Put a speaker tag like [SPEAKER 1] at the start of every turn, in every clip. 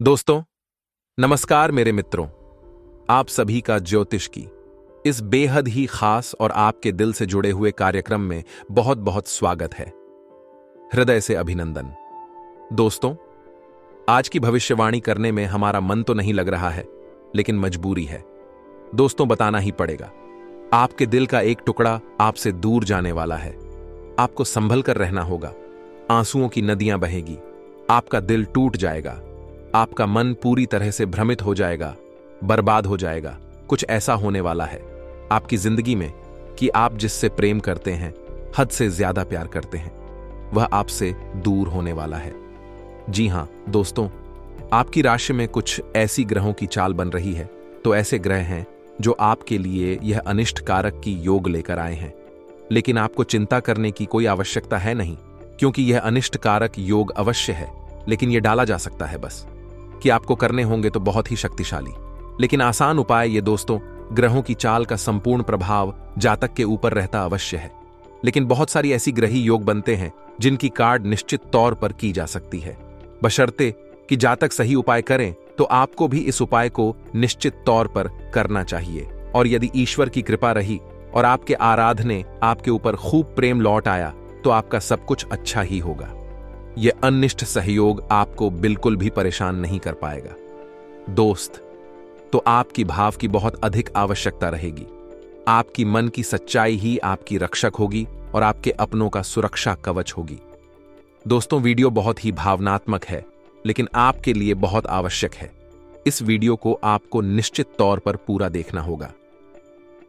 [SPEAKER 1] दोस्तों, नमस्कार मेरे मित्रों। आप सभी का ज्योतिष की इस बेहद ही खास और आपके दिल से जुड़े हुए कार्यक्रम में बहुत बहुत स्वागत है। हृदय से अभिनंदन। दोस्तों, आज की भविष्यवाणी करने में हमारा मन तो नहीं लग रहा है, लेकिन मजबूरी है। दोस्तों, बताना ही पड़ेगा। आपके दिल का एक टुकड़ा आपसे दूर जाने वाला है। आपको संभल कर रहना होगा। आंसुओं की नदियां बहेगी। आपका दिल टूट जाएगा। आपका मन पूरी तरह से भ्रमित हो जाएगा, बर्बाद हो जाएगा। कुछ ऐसा होने वाला है आपकी जिंदगी में कि आप जिससे प्रेम करते हैं, हद से ज्यादा प्यार करते हैं, वह आपसे दूर होने वाला है। जी हां दोस्तों, आपकी राशि में कुछ ऐसी ग्रहों की चाल बन रही है। तो ऐसे ग्रह हैं जो आपके लिए यह अनिष्ट कारक की योग लेकर आए हैं। लेकिन आपको चिंता करने की कोई आवश्यकता है नहीं, क्योंकि यह अनिष्ट कारक योग अवश्य है, लेकिन यह डाला जा सकता है। बस कि आपको करने होंगे तो बहुत ही शक्तिशाली लेकिन आसान उपाय ये दोस्तों। ग्रहों की चाल का संपूर्ण प्रभाव जातक के ऊपर रहता अवश्य है, लेकिन बहुत सारी ऐसी ग्रही योग बनते हैं जिनकी कार्ड निश्चित तौर पर की जा सकती है, बशर्ते कि जातक सही उपाय करें। तो आपको भी इस उपाय को निश्चित तौर पर करना चाहिए। और यदि ईश्वर की कृपा रही और आपके आराधने आपके ऊपर खूब प्रेम लौट आया, तो आपका सब कुछ अच्छा ही होगा। यह अनिष्ट सहयोग आपको बिल्कुल भी परेशान नहीं कर पाएगा। दोस्त, तो आपकी भाव की बहुत अधिक आवश्यकता रहेगी। आपकी मन की सच्चाई ही आपकी रक्षक होगी और आपके अपनों का सुरक्षा कवच होगी। दोस्तों, वीडियो बहुत ही भावनात्मक है, लेकिन आपके लिए बहुत आवश्यक है। इस वीडियो को आपको निश्चित तौर पर पूरा देखना होगा।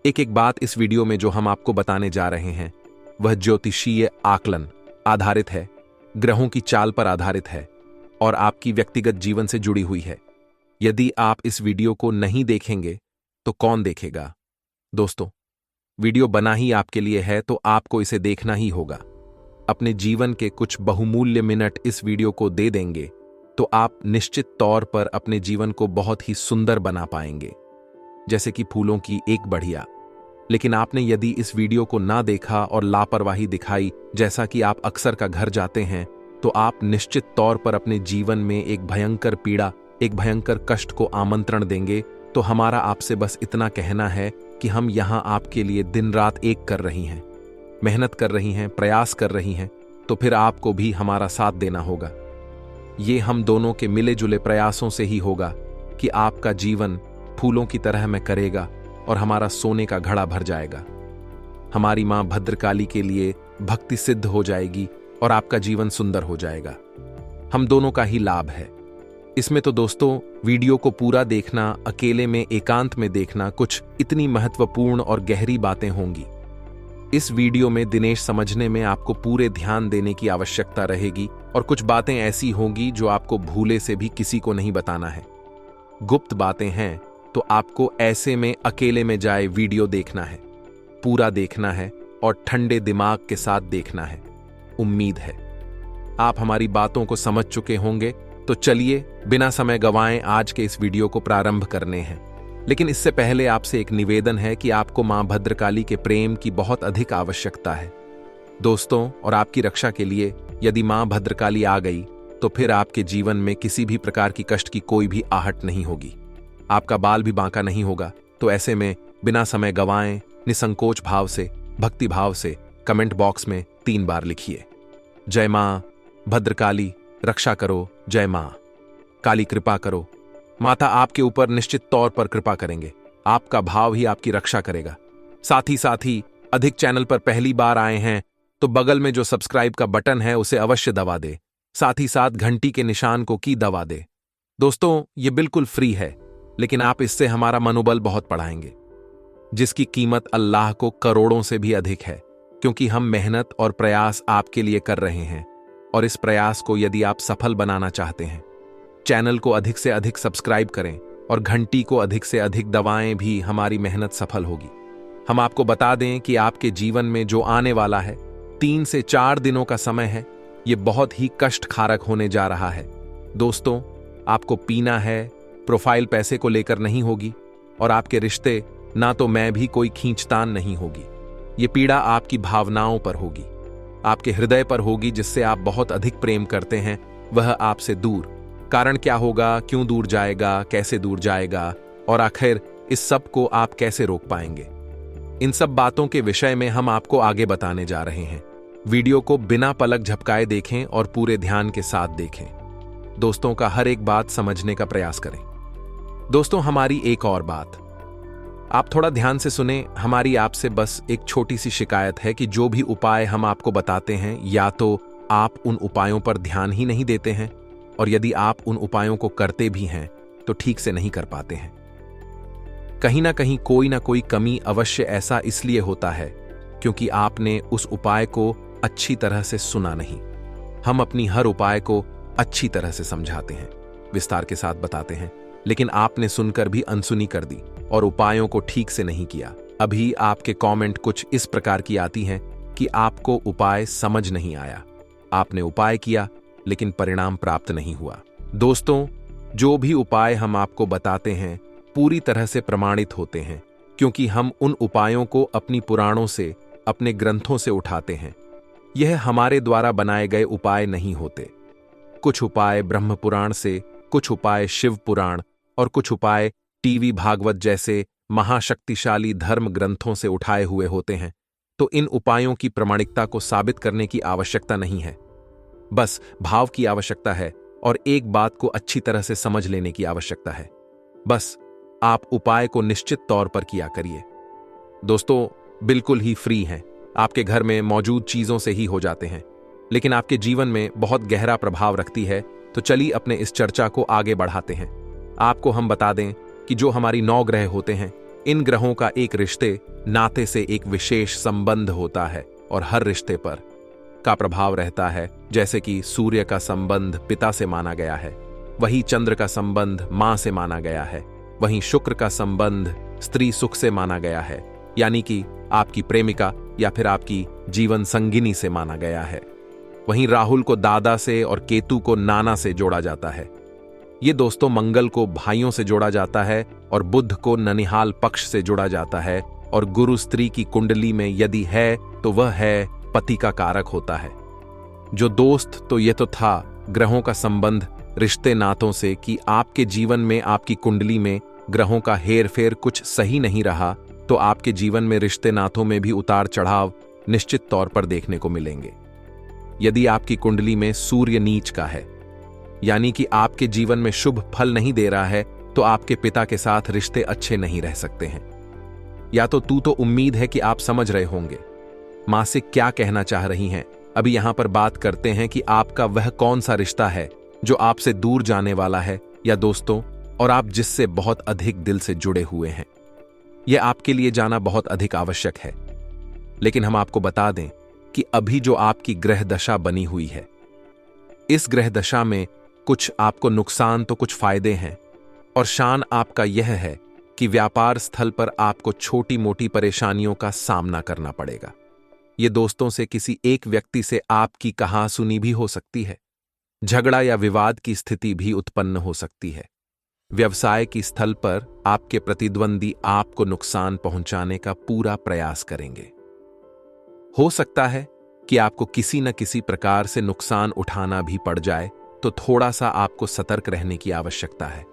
[SPEAKER 1] एक एक बात इस वीडियो में जो हम आपको बताने जा रहे हैं, वह ज्योतिषीय आकलन आधारित है, ग्रहों की चाल पर आधारित है और आपकी व्यक्तिगत जीवन से जुड़ी हुई है। यदि आप इस वीडियो को नहीं देखेंगे तो कौन देखेगा? दोस्तों, वीडियो बना ही आपके लिए है, तो आपको इसे देखना ही होगा। अपने जीवन के कुछ बहुमूल्य मिनट इस वीडियो को दे देंगे तो आप निश्चित तौर पर अपने जीवन को बहुत ही सुंदर बना पाएंगे, जैसे कि फूलों की एक बढ़िया। लेकिन आपने यदि इस वीडियो को ना देखा और लापरवाही दिखाई, जैसा कि आप अक्सर का घर जाते हैं, तो आप निश्चित तौर पर अपने जीवन में एक भयंकर पीड़ा, एक भयंकर कष्ट को आमंत्रण देंगे। तो हमारा आपसे बस इतना कहना है कि हम यहां आपके लिए दिन रात एक कर रही हैं, मेहनत कर रही हैं, प्रयास कर रही हैं, तो फिर आपको भी हमारा साथ देना होगा। ये हम दोनों के मिले जुले प्रयासों से ही होगा कि आपका जीवन फूलों की तरह में करेगा और हमारा सोने का घड़ा भर जाएगा। हमारी मां भद्रकाली के लिए भक्ति सिद्ध हो जाएगी और आपका जीवन सुंदर हो जाएगा। हम दोनों का ही लाभ है इसमें। तो दोस्तों, वीडियो को पूरा देखना, अकेले में एकांत में देखना, कुछ इतनी महत्वपूर्ण और गहरी बातें होंगी। इस वीडियो में दिनेश समझने में आपको पूरे ध्यान देने की आवश्यकता रहेगी और कुछ बातें ऐसी होंगी जो आपको भूले से भी किसी को नहीं बताना है। गुप्त बातें हैं, तो आपको ऐसे में अकेले में जाए वीडियो देखना है, पूरा देखना है और ठंडे दिमाग के साथ देखना है। उम्मीद है आप हमारी बातों को समझ चुके होंगे। तो चलिए बिना समय गंवाए आज के इस वीडियो को प्रारंभ करने हैं। लेकिन इससे पहले आपसे एक निवेदन है कि आपको मां भद्रकाली के प्रेम की बहुत अधिक आवश्यकता है दोस्तों। और आपकी रक्षा के लिए यदि मां भद्रकाली आ गई, तो फिर आपके जीवन में किसी भी प्रकार की कष्ट की कोई भी आहट नहीं होगी, आपका बाल भी बांका नहीं होगा। तो ऐसे में बिना समय गंवाए निसंकोच भाव से, भक्ति भाव से कमेंट बॉक्स में 3 बार लिखिए, जय मां भद्रकाली रक्षा करो, जय मां काली कृपा करो। माता आपके ऊपर निश्चित तौर पर कृपा करेंगे। आपका भाव ही आपकी रक्षा करेगा। साथ ही अधिक चैनल पर पहली बार आए हैं तो बगल में जो सब्सक्राइब का बटन है उसे अवश्य दबा दे। साथ ही साथ घंटी के निशान को की दबा दे। दोस्तों, ये बिल्कुल फ्री है, लेकिन आप इससे हमारा मनोबल बहुत बढ़ाएंगे, जिसकी कीमत अल्लाह को करोड़ों से भी अधिक है। क्योंकि हम मेहनत और प्रयास आपके लिए कर रहे हैं, और इस प्रयास को यदि आप सफल बनाना चाहते हैं, चैनल को अधिक से अधिक सब्सक्राइब करें और घंटी को अधिक से अधिक दबाएं, भी हमारी मेहनत सफल होगी। हम आपको बता दें कि आपके जीवन में जो आने वाला है 3 से 4 दिनों का समय है, ये बहुत ही कष्टकारक होने जा रहा है। दोस्तों, आपको पीना है, प्रोफाइल पैसे को लेकर नहीं होगी, और आपके रिश्ते ना तो मैं भी कोई खींचतान नहीं होगी। ये पीड़ा आपकी भावनाओं पर होगी, आपके हृदय पर होगी, जिससे आप बहुत अधिक प्रेम करते हैं, वह आपसे दूर कारण क्या होगा, क्यों दूर जाएगा, कैसे दूर जाएगा और आखिर इस सब को आप कैसे रोक पाएंगे। इन सब बातों के विषय में हम आपको आगे बताने जा रहे हैं। वीडियो को बिना पलक झपकाए देखें और पूरे ध्यान के साथ देखें। दोस्तों का हर एक बात समझने का प्रयास करें। दोस्तों, हमारी एक और बात आप थोड़ा ध्यान से सुने। हमारी आपसे बस एक छोटी सी शिकायत है कि जो भी उपाय हम आपको बताते हैं, या तो आप उन उपायों पर ध्यान ही नहीं देते हैं, और यदि आप उन उपायों को करते भी हैं तो ठीक से नहीं कर पाते हैं। कहीं ना कोई कमी अवश्य ऐसा इसलिए होता है क्योंकि आपने उस उपाय को अच्छी तरह से सुना नहीं। हम अपनी हर उपाय को अच्छी तरह से समझाते हैं, विस्तार के साथ बताते हैं, लेकिन आपने सुनकर भी अनसुनी कर दी और उपायों को ठीक से नहीं किया। अभी आपके कमेंट कुछ इस प्रकार की आती हैं कि आपको उपाय समझ नहीं आया, आपने उपाय किया लेकिन परिणाम प्राप्त नहीं हुआ। दोस्तों, जो भी उपाय हम आपको बताते हैं पूरी तरह से प्रमाणित होते हैं, क्योंकि हम उन उपायों को अपनी पुराणों से, अपने ग्रंथों से उठाते हैं। यह हमारे द्वारा बनाए गए उपाय नहीं होते। कुछ उपाय ब्रह्म पुराण से, कुछ उपाय शिव पुराण और कुछ उपाय टीवी भागवत जैसे महाशक्तिशाली धर्म ग्रंथों से उठाए हुए होते हैं। तो इन उपायों की प्रामाणिकता को साबित करने की आवश्यकता नहीं है, बस भाव की आवश्यकता है और एक बात को अच्छी तरह से समझ लेने की आवश्यकता है। बस आप उपाय को निश्चित तौर पर किया करिए। दोस्तों, बिल्कुल ही फ्री हैं, आपके घर में मौजूद चीजों से ही हो जाते हैं, लेकिन आपके जीवन में बहुत गहरा प्रभाव रखती है। तो चलिए अपने इस चर्चा को आगे बढ़ाते हैं। आपको हम बता दें कि जो हमारी 9 ग्रह होते हैं, इन ग्रहों का एक रिश्ते नाते से एक विशेष संबंध होता है और हर रिश्ते पर का प्रभाव रहता है। जैसे कि सूर्य का संबंध पिता से माना गया है, वही चंद्र का संबंध मां से माना गया है, वहीं शुक्र का संबंध स्त्री सुख से माना गया है, यानी कि आपकी प्रेमिका या फिर आपकी जीवन संगिनी से माना गया है। वहीं राहुल को दादा से और केतु को नाना से जोड़ा जाता है। ये दोस्तों, मंगल को भाइयों से जोड़ा जाता है और बुध को ननिहाल पक्ष से जोड़ा जाता है, और गुरु स्त्री की कुंडली में यदि है तो वह है पति का कारक होता है। जो दोस्त, तो ये तो था ग्रहों का संबंध रिश्ते नातों से कि आपके जीवन में, आपकी कुंडली में ग्रहों का हेर फेर कुछ सही नहीं रहा तो आपके जीवन में रिश्ते नातों में भी उतार चढ़ाव निश्चित तौर पर देखने को मिलेंगे। यदि आपकी कुंडली में सूर्य नीच का है, यानी कि आपके जीवन में शुभ फल नहीं दे रहा है, तो आपके पिता के साथ रिश्ते अच्छे नहीं रह सकते हैं। या तो उम्मीद है कि आप समझ रहे होंगे मां से क्या कहना चाह रही हैं। अभी यहां पर बात करते हैं कि आपका वह कौन सा रिश्ता है जो आपसे दूर जाने वाला है, या दोस्तों, और आप जिससे बहुत अधिक दिल से जुड़े हुए हैं। यह आपके लिए जाना बहुत अधिक आवश्यक है। लेकिन हम आपको बता दें कि अभी जो आपकी ग्रह दशा बनी हुई है, इस ग्रह दशा में कुछ आपको नुकसान तो कुछ फायदे हैं, और शान आपका यह है कि व्यापार स्थल पर आपको छोटी मोटी परेशानियों का सामना करना पड़ेगा। ये दोस्तों से किसी एक व्यक्ति से आपकी कहासुनी भी हो सकती है, झगड़ा या विवाद की स्थिति भी उत्पन्न हो सकती है। व्यवसाय की स्थल पर आपके प्रतिद्वंदी आपको नुकसान पहुंचाने का पूरा प्रयास करेंगे। हो सकता है कि आपको किसी न किसी प्रकार से नुकसान उठाना भी पड़ जाए, तो थोड़ा सा आपको सतर्क रहने की आवश्यकता है।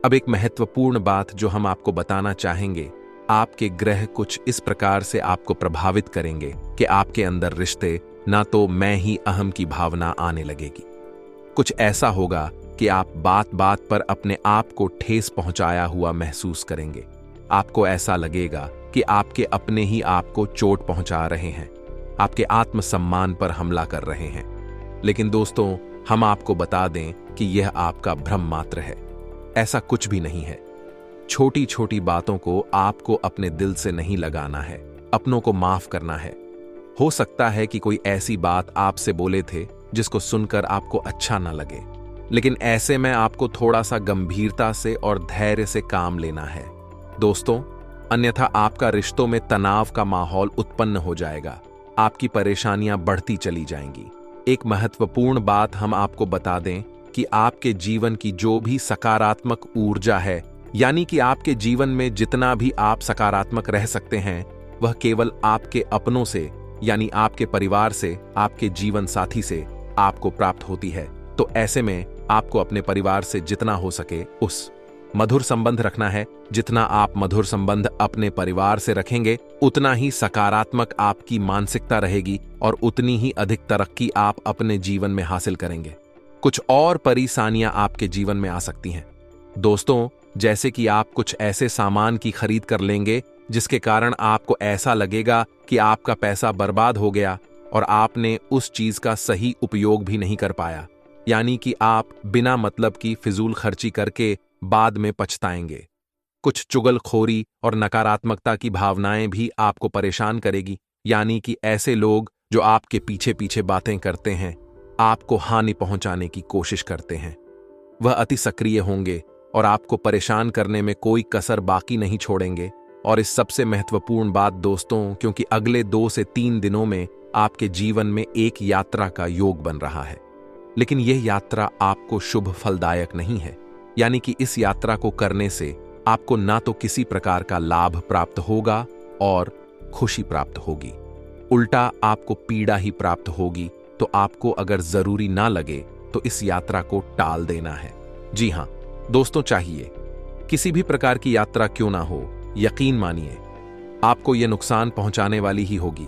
[SPEAKER 1] अब एक महत्वपूर्ण बात जो हम आपको बताना चाहेंगे, आपके ग्रह कुछ इस प्रकार से आपको प्रभावित करेंगे कि आपके अंदर रिश्ते ना तो मैं ही अहम की भावना आने लगेगी। कुछ ऐसा होगा कि आप बात बात पर अपने आप को ठेस पहुंचाया हुआ महसूस करेंगे। आपको ऐसा लगेगा कि आपके अपने ही आपको चोट पहुंचा रहे हैं, आपके आत्मसम्मान पर हमला कर रहे हैं। लेकिन दोस्तों, हम आपको बता दें कि यह आपका भ्रम मात्र है, ऐसा कुछ भी नहीं है। छोटी छोटी बातों को आपको अपने दिल से नहीं लगाना है, अपनों को माफ करना है। हो सकता है कि कोई ऐसी बात आपसे बोले थे जिसको सुनकर आपको अच्छा ना लगे, लेकिन ऐसे में आपको थोड़ा सा गंभीरता से और धैर्य से काम लेना है दोस्तों, अन्यथा आपका रिश्तों में तनाव का माहौल उत्पन्न हो जाएगा, आपकी परेशानियां बढ़ती चली जाएंगी। एक महत्वपूर्ण बात हम आपको बता दें कि आपके जीवन की जो भी सकारात्मक ऊर्जा है, यानी कि आपके जीवन में जितना भी आप सकारात्मक रह सकते हैं, वह केवल आपके अपनों से, यानी आपके परिवार से, आपके जीवन साथी से आपको प्राप्त होती है। तो ऐसे में आपको अपने परिवार से जितना हो सके उस मधुर संबंध रखना है। जितना आप मधुर संबंध अपने परिवार से रखेंगे, उतना ही सकारात्मक आपकी मानसिकता रहेगी और उतनी ही अधिक तरक्की आप अपने जीवन में हासिल करेंगे। कुछ और परेशानियां आपके जीवन में आ सकती हैं दोस्तों, जैसे कि आप कुछ ऐसे सामान की खरीद कर लेंगे जिसके कारण आपको ऐसा लगेगा कि आपका पैसा बर्बाद हो गया और आपने उस चीज का सही उपयोग भी नहीं कर पाया। यानी कि आप बिना मतलब की फिजूल खर्ची करके बाद में पछताएंगे। कुछ चुगलखोरी और नकारात्मकता की भावनाएं भी आपको परेशान करेगी। यानी कि ऐसे लोग जो आपके पीछे पीछे बातें करते हैं, आपको हानि पहुंचाने की कोशिश करते हैं, वह अति सक्रिय होंगे और आपको परेशान करने में कोई कसर बाकी नहीं छोड़ेंगे। और इस सबसे महत्वपूर्ण बात दोस्तों, क्योंकि अगले 2 से 3 दिनों में आपके जीवन में एक यात्रा का योग बन रहा है, लेकिन यह यात्रा आपको शुभ फलदायक नहीं है। यानी कि इस यात्रा को करने से आपको ना तो किसी प्रकार का लाभ प्राप्त होगा और खुशी प्राप्त होगी, उल्टा आपको पीड़ा ही प्राप्त होगी। तो आपको अगर जरूरी ना लगे तो इस यात्रा को टाल देना है। जी हां दोस्तों, चाहिए किसी भी प्रकार की यात्रा क्यों ना हो, यकीन मानिए आपको यह नुकसान पहुंचाने वाली ही होगी।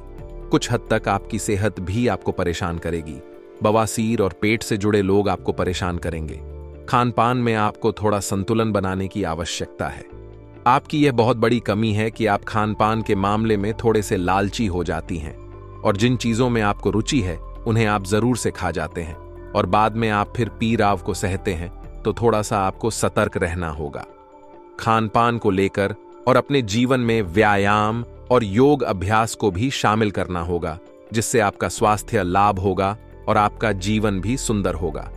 [SPEAKER 1] कुछ हद तक आपकी सेहत भी आपको परेशान करेगी। बवासीर और पेट से जुड़े लोग आपको परेशान करेंगे। खान पान में आपको थोड़ा संतुलन बनाने की आवश्यकता है। आपकी यह बहुत बड़ी कमी है कि आप खान पान के मामले में थोड़े से लालची हो जाती हैं और जिन चीजों में आपको रुचि है उन्हें आप जरूर से खा जाते हैं और बाद में आप फिर पीराव को सहते हैं। तो थोड़ा सा आपको सतर्क रहना होगा खान पान को लेकर, और अपने जीवन में व्यायाम और योग अभ्यास को भी शामिल करना होगा, जिससे आपका स्वास्थ्य लाभ होगा और आपका जीवन भी सुंदर होगा।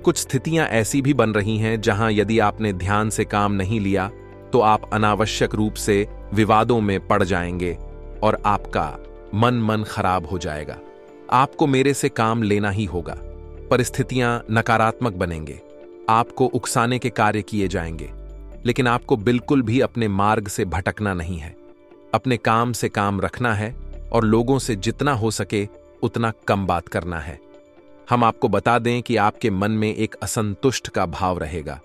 [SPEAKER 1] कुछ स्थितियां ऐसी भी बन रही हैं जहां यदि आपने ध्यान से काम नहीं लिया तो आप अनावश्यक रूप से विवादों में पड़ जाएंगे और आपका मन खराब हो जाएगा। आपको मेरे से काम लेना ही होगा। परिस्थितियां नकारात्मक बनेंगे, आपको उकसाने के कार्य किए जाएंगे, लेकिन आपको बिल्कुल भी अपने मार्ग से भटकना नहीं है। अपने काम से काम रखना है और लोगों से जितना हो सके उतना कम बात करना है। हम आपको बता दें कि आपके मन में एक असंतुष्ट का भाव रहेगा।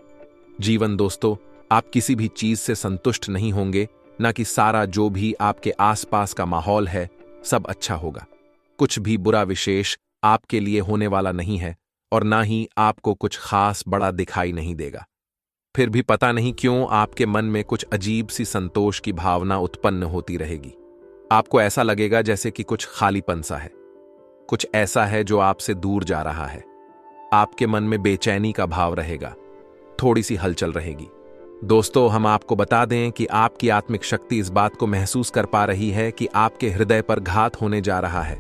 [SPEAKER 1] जीवन दोस्तों, आप किसी भी चीज से संतुष्ट नहीं होंगे, ना कि सारा जो भी आपके आसपास का माहौल है सब अच्छा होगा। कुछ भी बुरा विशेष आपके लिए होने वाला नहीं है और ना ही आपको कुछ खास बड़ा दिखाई नहीं देगा। फिर भी पता नहीं क्यों आपके मन में कुछ अजीब सी संतोष की भावना उत्पन्न होती रहेगी। आपको ऐसा लगेगा जैसे कि कुछ खालीपन सा है, कुछ ऐसा है जो आपसे दूर जा रहा है। आपके मन में बेचैनी का भाव रहेगा, थोड़ी सी हलचल रहेगी। दोस्तों, हम आपको बता दें कि आपकी आत्मिक शक्ति इस बात को महसूस कर पा रही है कि आपके हृदय पर घात होने जा रहा है।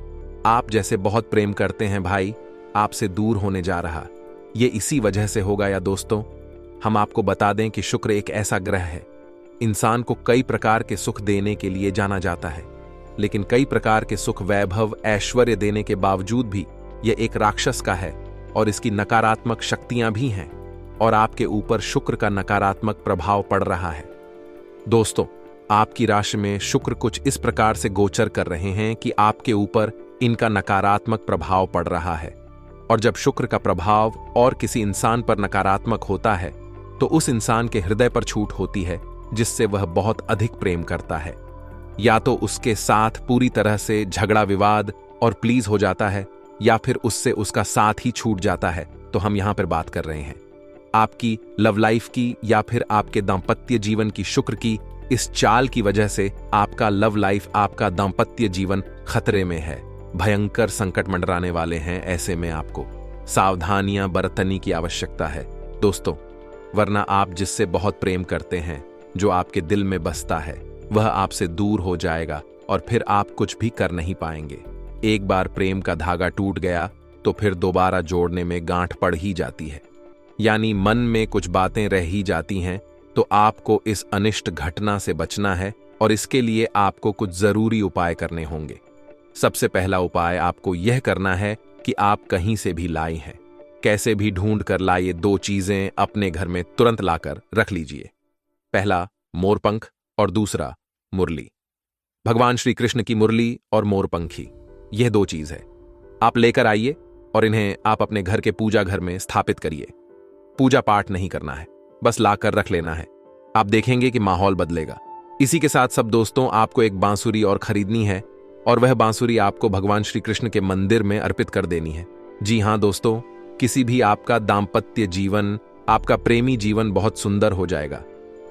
[SPEAKER 1] आप जैसे बहुत प्रेम करते हैं भाई, आपसे दूर होने जा रहा, ये इसी वजह से होगा। या दोस्तों, हम आपको बता दें कि शुक्र एक ऐसा ग्रह है, इंसान को कई प्रकार के सुख देने के लिए जाना जाता है, लेकिन कई प्रकार के सुख वैभव ऐश्वर्य देने के बावजूद भी यह एक राक्षस का है और इसकी नकारात्मक शक्तियां भी हैं और आपके ऊपर शुक्र का नकारात्मक प्रभाव पड़ रहा है। दोस्तों, आपकी राशि में शुक्र कुछ इस प्रकार से गोचर कर रहे हैं कि आपके ऊपर इनका नकारात्मक प्रभाव पड़ रहा है। और जब शुक्र का प्रभाव और किसी इंसान पर नकारात्मक होता है तो उस इंसान के हृदय पर छूट होती है, जिससे वह बहुत अधिक प्रेम करता है। या तो उसके साथ पूरी तरह से झगड़ा विवाद और प्लीज हो जाता है, या फिर उससे उसका साथ ही छूट जाता है। तो हम यहां पर बात कर रहे हैं आपकी लव लाइफ की या फिर आपके दांपत्य जीवन की। शुक्र की इस चाल की वजह से आपका लव लाइफ, आपका दांपत्य जीवन खतरे में है, भयंकर संकट मंडराने वाले हैं। ऐसे में आपको सावधानियां बरतने की आवश्यकता है दोस्तों, वरना आप जिससे बहुत प्रेम करते हैं, जो आपके दिल में बसता है, वह आपसे दूर हो जाएगा और फिर आप कुछ भी कर नहीं पाएंगे। एक बार प्रेम का धागा टूट गया तो फिर दोबारा जोड़ने में गांठ पड़ ही जाती है, यानी मन में कुछ बातें रह ही जाती हैं। तो आपको इस अनिष्ट घटना से बचना है और इसके लिए आपको कुछ जरूरी उपाय करने होंगे। सबसे पहला उपाय आपको यह करना है कि आप कहीं से भी लाई हैं, कैसे भी ढूंढ कर लाइए 2 चीजें अपने घर में तुरंत लाकर रख लीजिए। पहला मोरपंख और दूसरा मुरली। भगवान श्री कृष्ण की मुरली और मोरपंखी, यह 2 चीज है। आप लेकर आइए और इन्हें आप अपने घर के पूजा घर में स्थापित करिए। पूजा पाठ नहीं करना है, बस लाकर रख लेना है। आप देखेंगे कि माहौल बदलेगा। इसी के साथ सब दोस्तों, आपको एक बांसुरी और खरीदनी है और वह बांसुरी आपको भगवान श्री कृष्ण के मंदिर में अर्पित कर देनी है। जी हाँ दोस्तों, किसी भी आपका दाम्पत्य जीवन, आपका प्रेमी जीवन बहुत सुंदर हो जाएगा।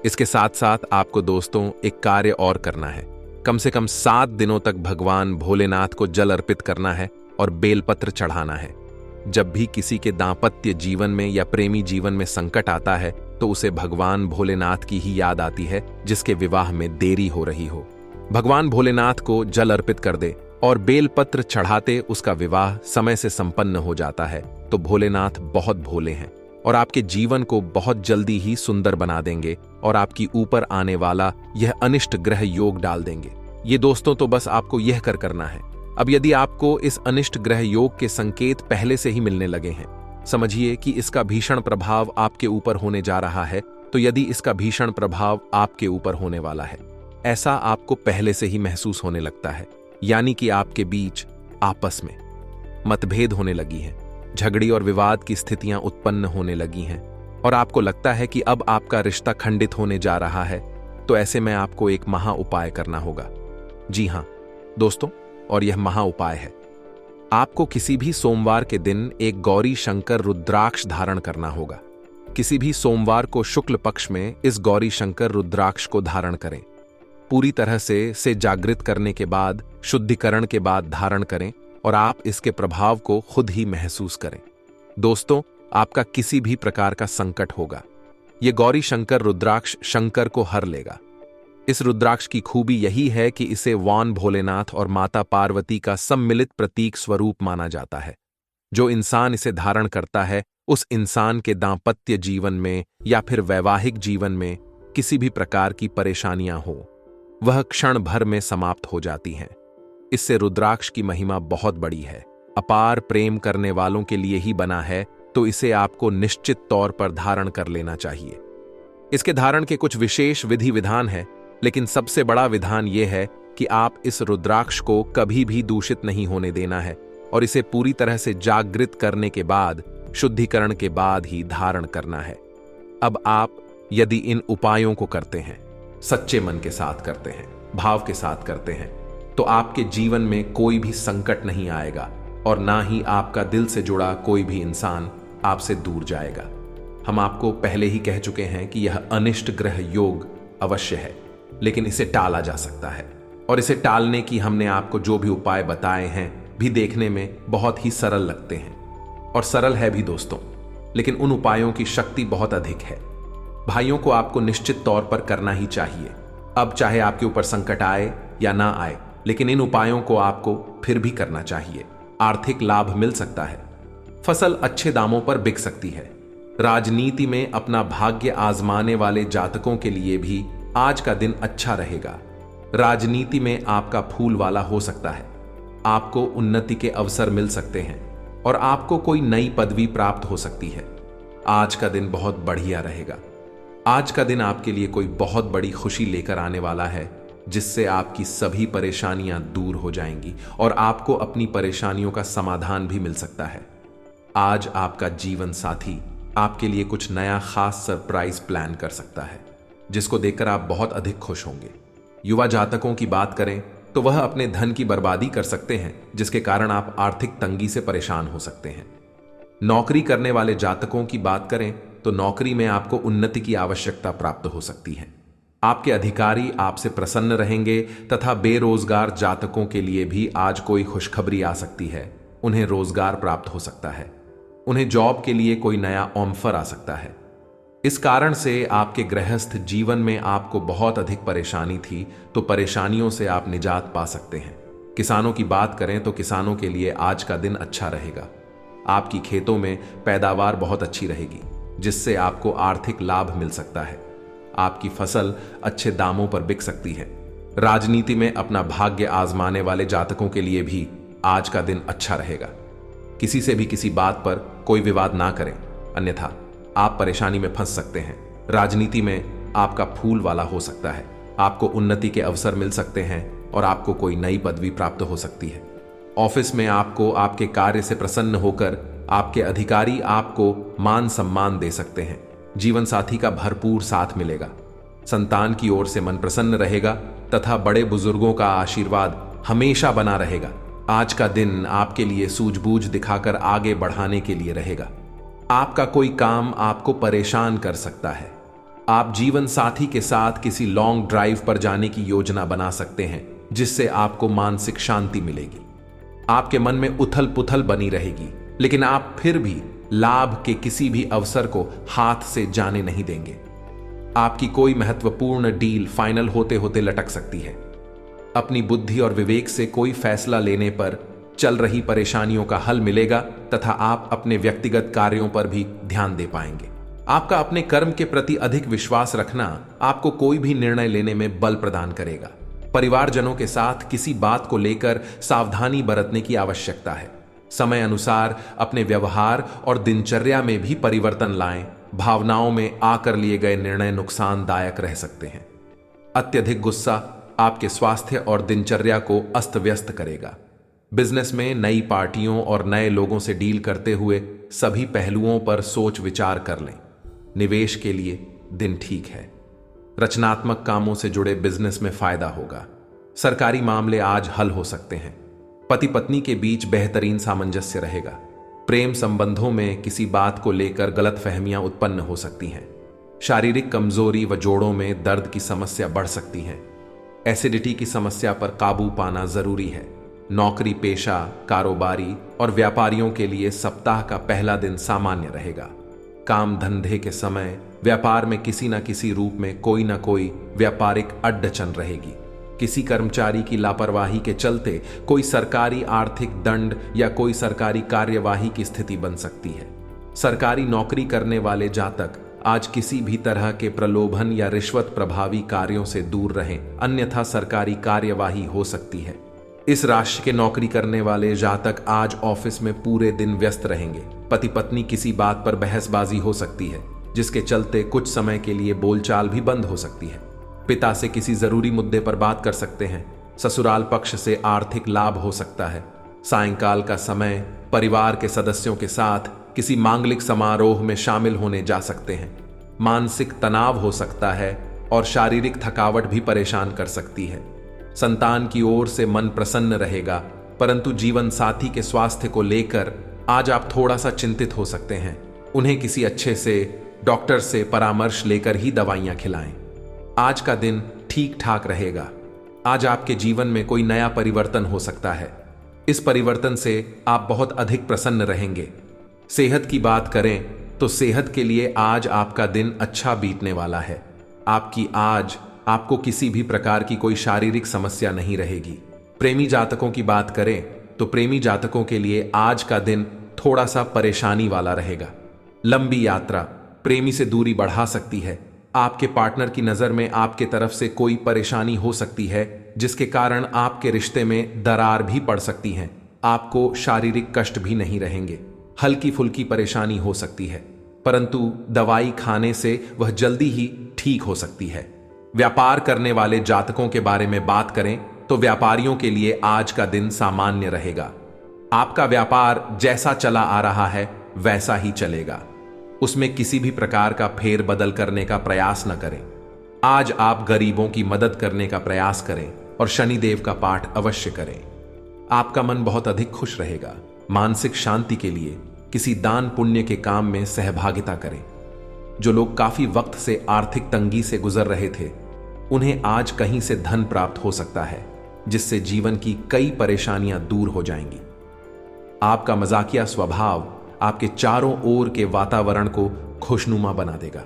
[SPEAKER 1] इसके साथ साथ आपको दोस्तों एक कार्य और करना है। कम से कम 7 दिनों तक भगवान भोलेनाथ को जल अर्पित करना है और बेलपत्र चढ़ाना है। जब भी किसी के दाम्पत्य जीवन में या प्रेमी जीवन में संकट आता है तो उसे भगवान भोलेनाथ की ही याद आती है, जिसके विवाह में देरी हो रही हो। भगवान भोलेनाथ को जल अर्पित कर दे और बेलपत्र चढ़ाते उसका विवाह समय से संपन्न हो जाता है तो भोलेनाथ बहुत भोले हैं और आपके जीवन को बहुत जल्दी ही सुंदर बना देंगे और आपकी ऊपर आने वाला यह अनिष्ट ग्रह योग डाल देंगे। ये दोस्तों तो बस आपको यह करना है। अब यदि आपको इस अनिष्ट ग्रह योग के संकेत पहले से ही मिलने लगे हैं, समझिए कि इसका भीषण प्रभाव आपके ऊपर होने जा रहा है। तो यदि इसका भीषण प्रभाव आपके ऊपर होने वाला है, ऐसा आपको पहले से ही महसूस होने लगता है, यानी कि आपके बीच आपस में मतभेद होने लगी है, झगड़ी और विवाद की स्थितियां उत्पन्न होने लगी हैं और आपको लगता है कि अब आपका रिश्ता खंडित होने जा रहा है, तो ऐसे में आपको एक महा उपाय करना होगा। जी हां दोस्तों, और यह महा उपाय है, आपको किसी भी सोमवार के दिन एक गौरी शंकर रुद्राक्ष धारण करना होगा। किसी भी सोमवार को शुक्ल पक्ष में इस गौरी शंकर रुद्राक्ष को धारण करें। पूरी तरह से जागृत करने के बाद, शुद्धिकरण के बाद धारण करें और आप इसके प्रभाव को खुद ही महसूस करें। दोस्तों, आपका किसी भी प्रकार का संकट होगा, यह गौरी शंकर रुद्राक्ष शंकर को हर लेगा। इस रुद्राक्ष की खूबी यही है कि इसे वान भोलेनाथ और माता पार्वती का सम्मिलित प्रतीक स्वरूप माना जाता है। जो इंसान इसे धारण करता है, उस इंसान के दांपत्य जीवन में या फिर वैवाहिक जीवन में किसी भी प्रकार की परेशानियां हो, वह क्षण भर में समाप्त हो जाती हैं। इससे रुद्राक्ष की महिमा बहुत बड़ी है। अपार प्रेम करने वालों के लिए ही बना है, तो इसे आपको निश्चित तौर पर धारण कर लेना चाहिए। इसके धारण के कुछ विशेष विधि विधान है, लेकिन सबसे बड़ा विधान यह है कि आप इस रुद्राक्ष को कभी भी दूषित नहीं होने देना है और इसे पूरी तरह से जागृत करने के बाद, शुद्धिकरण के बाद ही धारण करना है। अब आप यदि इन उपायों को करते हैं, सच्चे मन के साथ करते हैं, भाव के साथ करते हैं, तो आपके जीवन में कोई भी संकट नहीं आएगा और ना ही आपका दिल से जुड़ा कोई भी इंसान आपसे दूर जाएगा। हम आपको पहले ही कह चुके हैं कि यह अनिष्ट ग्रह योग अवश्य है, लेकिन इसे टाला जा सकता है और इसे टालने की हमने आपको जो भी उपाय बताए हैं भी देखने में बहुत ही सरल लगते हैं और सरल है भी दोस्तों, लेकिन उन उपायों की शक्ति बहुत अधिक है। भाइयों को आपको निश्चित तौर पर करना ही चाहिए। अब चाहे आपके ऊपर संकट आए या ना आए, लेकिन इन उपायों को आपको फिर भी करना चाहिए। आर्थिक लाभ मिल सकता है, फसल अच्छे दामों पर बिक सकती है। राजनीति में अपना भाग्य आजमाने वाले जातकों के लिए भी आज का दिन अच्छा रहेगा। राजनीति में आपका फूल वाला हो सकता है, आपको उन्नति के अवसर मिल सकते हैं और आपको कोई नई पदवी प्राप्त हो सकती है। आज का दिन बहुत बढ़िया रहेगा। आज का दिन आपके लिए कोई बहुत बड़ी खुशी लेकर आने वाला है, जिससे आपकी सभी परेशानियां दूर हो जाएंगी और आपको अपनी परेशानियों का समाधान भी मिल सकता है। आज आपका जीवन साथी आपके लिए कुछ नया खास सरप्राइज प्लान कर सकता है, जिसको देखकर आप बहुत अधिक खुश होंगे। युवा जातकों की बात करें तो वह अपने धन की बर्बादी कर सकते हैं, जिसके कारण आप आर्थिक तंगी से परेशान हो सकते हैं। नौकरी करने वाले जातकों की बात करें तो नौकरी में आपको उन्नति की आवश्यकता प्राप्त हो सकती है। आपके अधिकारी आपसे प्रसन्न रहेंगे तथा बेरोजगार जातकों के लिए भी आज कोई खुशखबरी आ सकती है। उन्हें रोजगार प्राप्त हो सकता है, उन्हें जॉब के लिए कोई नया ऑफर आ सकता है। इस कारण से आपके गृहस्थ जीवन में आपको बहुत अधिक परेशानी थी, तो परेशानियों से आप निजात पा सकते हैं। किसानों की बात करें तो किसानों के लिए आज का दिन अच्छा रहेगा। आपकी खेतों में पैदावार बहुत अच्छी रहेगी, जिससे आपको आर्थिक लाभ मिल सकता है। आपकी फसल अच्छे दामों पर बिक सकती है। राजनीति में अपना भाग्य आजमाने वाले जातकों के लिए भी आज का दिन अच्छा रहेगा। किसी से भी किसी बात पर कोई विवाद ना करें, अन्यथा आप परेशानी में फंस सकते हैं। राजनीति में आपका फूल वाला हो सकता है, आपको उन्नति के अवसर मिल सकते हैं और आपको कोई नई पदवी प्राप्त हो सकती है। ऑफिस में आपको आपके कार्य से प्रसन्न होकर आपके अधिकारी आपको मान सम्मान दे सकते हैं। जीवन साथी का भरपूर साथ मिलेगा। संतान की ओर से मन प्रसन्न रहेगा तथा बड़े बुजुर्गों का आशीर्वाद हमेशा बना रहेगा। आज का दिन आपके लिए सूझबूझ दिखाकर आगे बढ़ाने के लिए रहेगा। आपका कोई काम आपको परेशान कर सकता है। आप जीवन साथी के साथ किसी लॉन्ग ड्राइव पर जाने की योजना बना सकते हैं, जिससे आपको मानसिक शांति मिलेगी। आपके मन में उथल पुथल बनी रहेगी, लेकिन आप फिर भी लाभ के किसी भी अवसर को हाथ से जाने नहीं देंगे। आपकी कोई महत्वपूर्ण डील फाइनल होते होते लटक सकती है। अपनी बुद्धि और विवेक से कोई फैसला लेने पर चल रही परेशानियों का हल मिलेगा तथा आप अपने व्यक्तिगत कार्यों पर भी ध्यान दे पाएंगे। आपका अपने कर्म के प्रति अधिक विश्वास रखना आपको कोई भी निर्णय लेने में बल प्रदान करेगा। परिवारजनों के साथ किसी बात को लेकर सावधानी बरतने की आवश्यकता है। समय अनुसार अपने व्यवहार और दिनचर्या में भी परिवर्तन लाएं। भावनाओं में आकर लिए गए निर्णय नुकसानदायक रह सकते हैं। अत्यधिक गुस्सा आपके स्वास्थ्य और दिनचर्या को अस्त व्यस्त करेगा। बिजनेस में नई पार्टियों और नए लोगों से डील करते हुए सभी पहलुओं पर सोच विचार कर लें। निवेश के लिए दिन ठीक है। रचनात्मक कामों से जुड़े बिजनेस में फायदा होगा। सरकारी मामले आज हल हो सकते हैं। पति पत्नी के बीच बेहतरीन सामंजस्य रहेगा। प्रेम संबंधों में किसी बात को लेकर गलतफहमियां उत्पन्न हो सकती हैं। शारीरिक कमजोरी व जोड़ों में दर्द की समस्या बढ़ सकती है। एसिडिटी की समस्या पर काबू पाना जरूरी है। नौकरी पेशा, कारोबारी और व्यापारियों के लिए सप्ताह का पहला दिन सामान्य रहेगा। काम धंधे के समय व्यापार में किसी न किसी रूप में कोई न कोई व्यापारिक अड़चन रहेगी। किसी कर्मचारी की लापरवाही के चलते कोई सरकारी आर्थिक दंड या कोई सरकारी कार्यवाही की स्थिति बन सकती है। सरकारी नौकरी करने वाले जातक आज किसी भी तरह के प्रलोभन या रिश्वत प्रभावी कार्यों से दूर रहें, अन्यथा सरकारी कार्यवाही हो सकती है। इस राशि के नौकरी करने वाले जातक आज ऑफिस में पूरे दिन व्यस्त रहेंगे। पति पत्नी किसी बात पर बहसबाजी हो सकती है, जिसके चलते कुछ समय के लिए बोलचाल भी बंद हो सकती है। पिता से किसी जरूरी मुद्दे पर बात कर सकते हैं। ससुराल पक्ष से आर्थिक लाभ हो सकता है। सायंकाल का समय परिवार के सदस्यों के साथ किसी मांगलिक समारोह में शामिल होने जा सकते हैं। मानसिक तनाव हो सकता है और शारीरिक थकावट भी परेशान कर सकती है। संतान की ओर से मन प्रसन्न रहेगा, परंतु जीवन साथी के स्वास्थ्य को लेकर आज आप थोड़ा सा चिंतित हो सकते हैं। उन्हें किसी अच्छे से डॉक्टर से परामर्श लेकर ही दवाइयां खिलाएं। आज का दिन ठीक ठाक रहेगा। आज आपके जीवन में कोई नया परिवर्तन हो सकता है। इस परिवर्तन से आप बहुत अधिक प्रसन्न रहेंगे। सेहत की बात करें तो सेहत के लिए आज आपका दिन अच्छा बीतने वाला है। आपको किसी भी प्रकार की कोई शारीरिक समस्या नहीं रहेगी। प्रेमी जातकों की बात करें तो प्रेमी जातकों के लिए आज का दिन थोड़ा सा परेशानी वाला रहेगा। लंबी यात्रा प्रेमी से दूरी बढ़ा सकती है। आपके पार्टनर की नजर में आपके तरफ से कोई परेशानी हो सकती है, जिसके कारण आपके रिश्ते में दरार भी पड़ सकती है। आपको शारीरिक कष्ट भी नहीं रहेंगे। हल्की फुल्की परेशानी हो सकती है, परंतु दवाई खाने से वह जल्दी ही ठीक हो सकती है। व्यापार करने वाले जातकों के बारे में बात करें तो व्यापारियों के लिए आज का दिन सामान्य रहेगा। आपका व्यापार जैसा चला आ रहा है वैसा ही चलेगा। उसमें किसी भी प्रकार का फेर बदल करने का प्रयास न करें। आज आप गरीबों की मदद करने का प्रयास करें और शनिदेव का पाठ अवश्य करें। आपका मन बहुत अधिक खुश रहेगा। मानसिक शांति के लिए किसी दान पुण्य के काम में सहभागिता करें। जो लोग काफी वक्त से आर्थिक तंगी से गुजर रहे थे, उन्हें आज कहीं से धन प्राप्त हो सकता है, जिससे जीवन की कई परेशानियां दूर हो जाएंगी। आपका मजाकिया स्वभाव आपके चारों ओर के वातावरण को खुशनुमा बना देगा।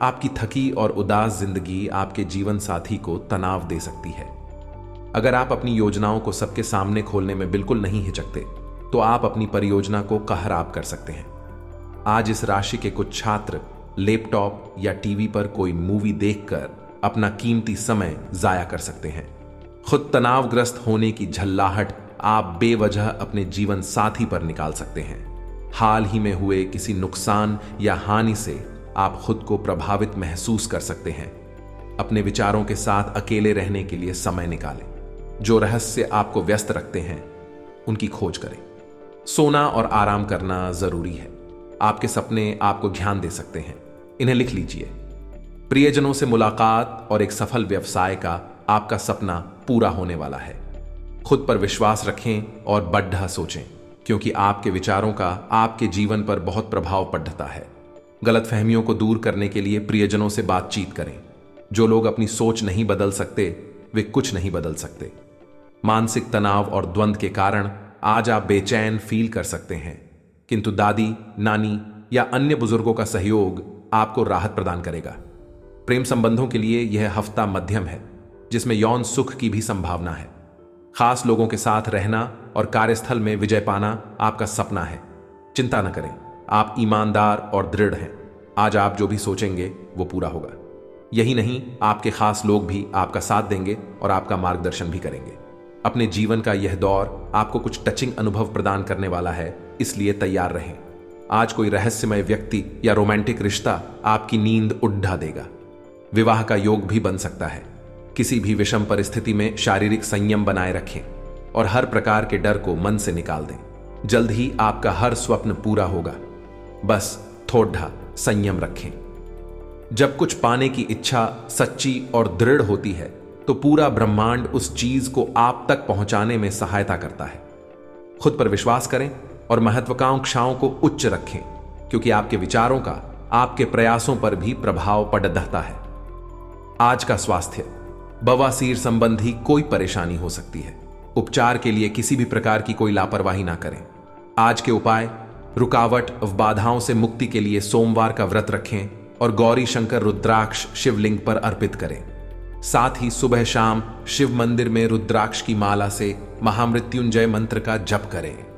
[SPEAKER 1] आपकी थकी और उदास जिंदगी आपके जीवन साथी को तनाव दे सकती है। अगर आप अपनी योजनाओं को सबके सामने खोलने में बिल्कुल नहीं हिचकते, तो आप अपनी परियोजना को कहराब कर सकते हैं। आज इस राशि के कुछ छात्र लैपटॉप या टीवी पर कोई मूवी देखकर अपना कीमती समय जाया कर सकते हैं। खुद तनावग्रस्त होने की झल्लाहट आप बेवजह अपने जीवन साथी पर निकाल सकते हैं। हाल ही में हुए किसी नुकसान या हानि से आप खुद को प्रभावित महसूस कर सकते हैं। अपने विचारों के साथ अकेले रहने के लिए समय निकालें। जो रहस्य आपको व्यस्त रखते हैं, उनकी खोज करें। सोना और आराम करना जरूरी है। आपके सपने आपको ध्यान दे सकते हैं, इन्हें लिख लीजिए। प्रियजनों से मुलाकात और एक सफल व्यवसाय का आपका सपना पूरा होने वाला है। खुद पर विश्वास रखें और बढ़ा सोचें, क्योंकि आपके विचारों का आपके जीवन पर बहुत प्रभाव पड़ता है। गलतफहमियों को दूर करने के लिए प्रियजनों से बातचीत करें। जो लोग अपनी सोच नहीं बदल सकते, वे कुछ नहीं बदल सकते। मानसिक तनाव और द्वंद्व के कारण आज आप बेचैन फील कर सकते हैं, किंतु दादी, नानी या अन्य बुजुर्गों का सहयोग आपको राहत प्रदान करेगा। प्रेम संबंधों के लिए यह हफ्ता मध्यम है, जिसमें यौन सुख की भी संभावना है। खास लोगों के साथ रहना और कार्यस्थल में विजय पाना आपका सपना है। चिंता न करें, आप ईमानदार और दृढ़ हैं। आज आप जो भी सोचेंगे वो पूरा होगा। यही नहीं, आपके खास लोग भी आपका साथ देंगे और आपका मार्गदर्शन भी करेंगे। अपने जीवन का यह दौर आपको कुछ टचिंग अनुभव प्रदान करने वाला है, इसलिए तैयार रहें। आज कोई रहस्यमय व्यक्ति या रोमांटिक रिश्ता आपकी नींद उड़ा देगा। विवाह का योग भी बन सकता है। किसी भी विषम परिस्थिति में शारीरिक संयम बनाए रखें और हर प्रकार के डर को मन से निकाल दें। जल्द ही आपका हर स्वप्न पूरा होगा। बस थोड़ा संयम रखें। जब कुछ पाने की इच्छा सच्ची और दृढ़ होती है, तो पूरा ब्रह्मांड उस चीज को आप तक पहुंचाने में सहायता करता है। खुद पर विश्वास करें और महत्वाकांक्षाओं को उच्च रखें, क्योंकि आपके विचारों का आपके प्रयासों पर भी प्रभाव पड़ता है। आज का स्वास्थ्य, बवासीर संबंधी कोई परेशानी हो सकती है। उपचार के लिए किसी भी प्रकार की कोई लापरवाही ना करें। आज के उपाय, रुकावट व बाधाओं से मुक्ति के लिए सोमवार का व्रत रखें और गौरी शंकर रुद्राक्ष शिवलिंग पर अर्पित करें। साथ ही सुबह शाम शिव मंदिर में रुद्राक्ष की माला से महामृत्युंजय मंत्र का जप करें।